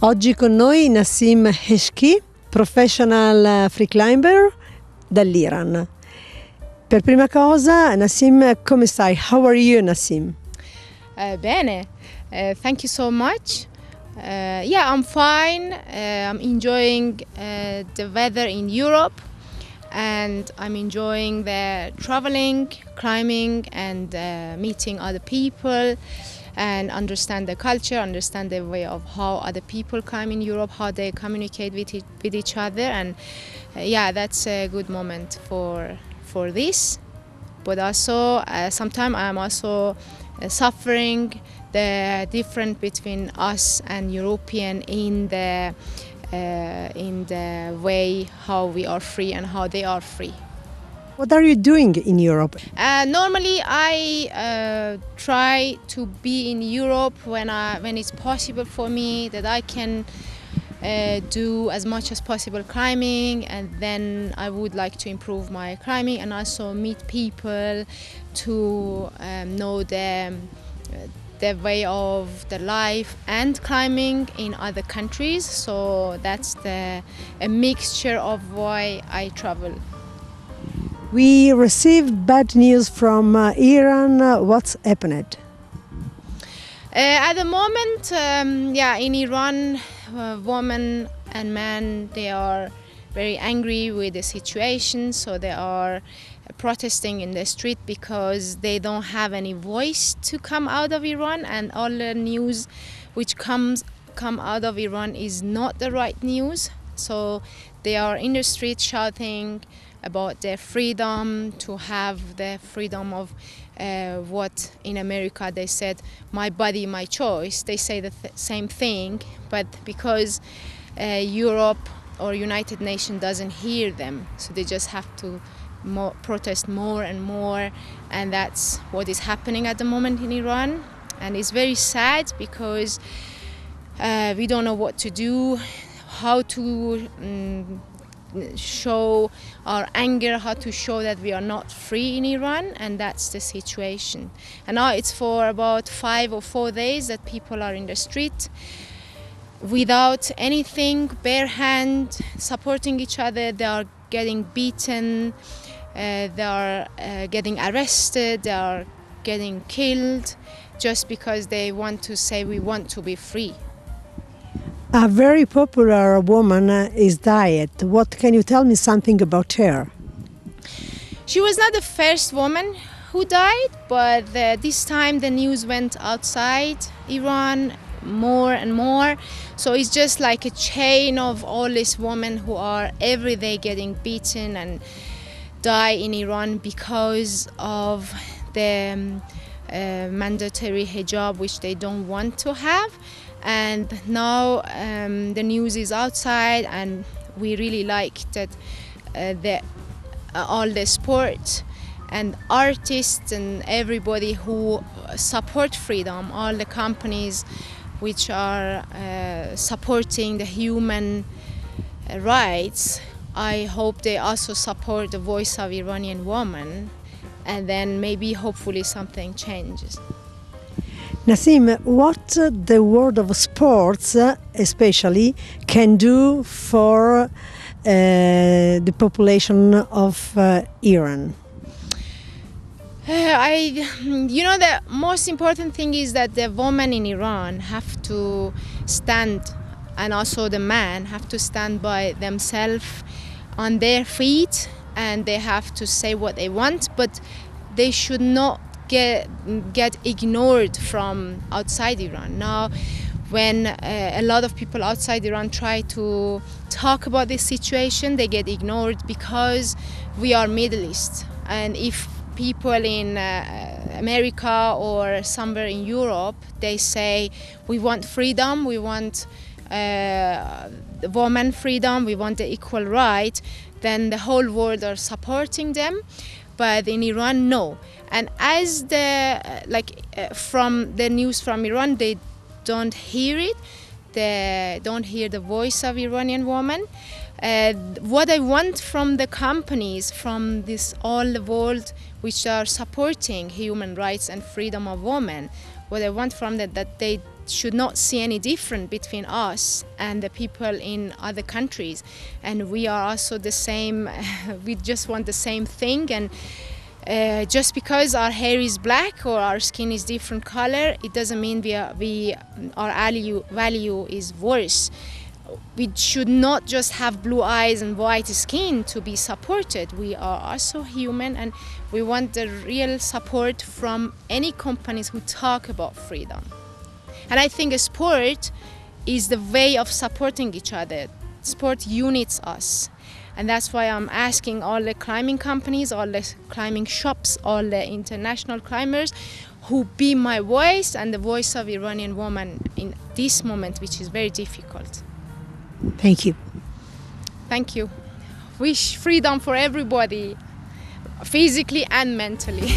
Oggi con noi NASIM ESHQI, professional free climber dall'Iran. Per prima cosa, Nasim, come stai? How are you, Nasim? Bene, thank you so much. Yeah, I'm fine. I'm enjoying the weather in Europe, and I'm enjoying the traveling, climbing, and meeting other people, and understand the culture, understand the way of how other people climb in Europe, how they communicate with each other, and yeah, that's a good moment for this. But also, sometimes I'm also suffering the difference between us and European in the way how we are free and how they are free. What are you doing in Europe? Normally, I try to be in Europe when it's possible for me, that I can do as much as possible climbing, and then I would like to improve my climbing and also meet people to know the way of the life and climbing in other countries. So that's a mixture of why I travel. We received bad news from Iran. What's happened? At the moment, yeah, in Iran, women and men, they are very angry with the situation, so they are protesting in the street because they don't have any voice to come out of Iran, and all the news which come out of Iran is not the right news. So they are in the street shouting about their freedom, to have the freedom of what in America they said, my body, my choice. They say the same thing, but because Europe or United Nations doesn't hear them, so they just have to protest more and more, and that's what is happening at the moment in Iran. And it's very sad because we don't know what to do, how to show our anger, how to show that we are not free in Iran, and that's the situation. And now it's for about 5 or 4 days that people are in the street without anything, bare hand, supporting each other. They are getting beaten, they are getting arrested, they are getting killed, just because they want to say we want to be free. A very popular woman is died. What can you tell me something about her? She was not the first woman who died, but this time the news went outside Iran more and more. So it's just like a chain of all these women who are every day getting beaten and die in Iran because of the mandatory hijab, which they don't want to have. And now the news is outside, and we really like that all the sport and artists and everybody who support freedom, all the companies which are supporting the human rights, I hope they also support the voice of Iranian women, and then maybe hopefully something changes. Nasim, what the world of sports especially can do for the population of Iran? The most important thing is that the women in Iran have to stand, and also the men have to stand by themselves on their feet, and they have to say what they want, but they should not get ignored from outside Iran. Now, when a lot of people outside Iran try to talk about this situation, they get ignored because we are Middle East. And if people in America or somewhere in Europe, they say, we want freedom, we want women freedom, we want the equal right, then the whole world are supporting them. But in Iran, no. And as from the news from Iran, they don't hear it. They don't hear the voice of Iranian women. What I want from the companies, from this all the world, which are supporting human rights and freedom of women, what I want from that they should not see any difference between us and the people in other countries, and we are also the same. We just want the same thing, and just because our hair is black or our skin is different color, it doesn't mean our value is worse. We should not just have blue eyes and white skin to be supported. We are also human, and we want the real support from any companies who talk about freedom. And I think sport is the way of supporting each other. Sport unites us. And that's why I'm asking all the climbing companies, all the climbing shops, all the international climbers who be my voice and the voice of Iranian women in this moment, which is very difficult. Thank you. Thank you. Wish freedom for everybody, physically and mentally.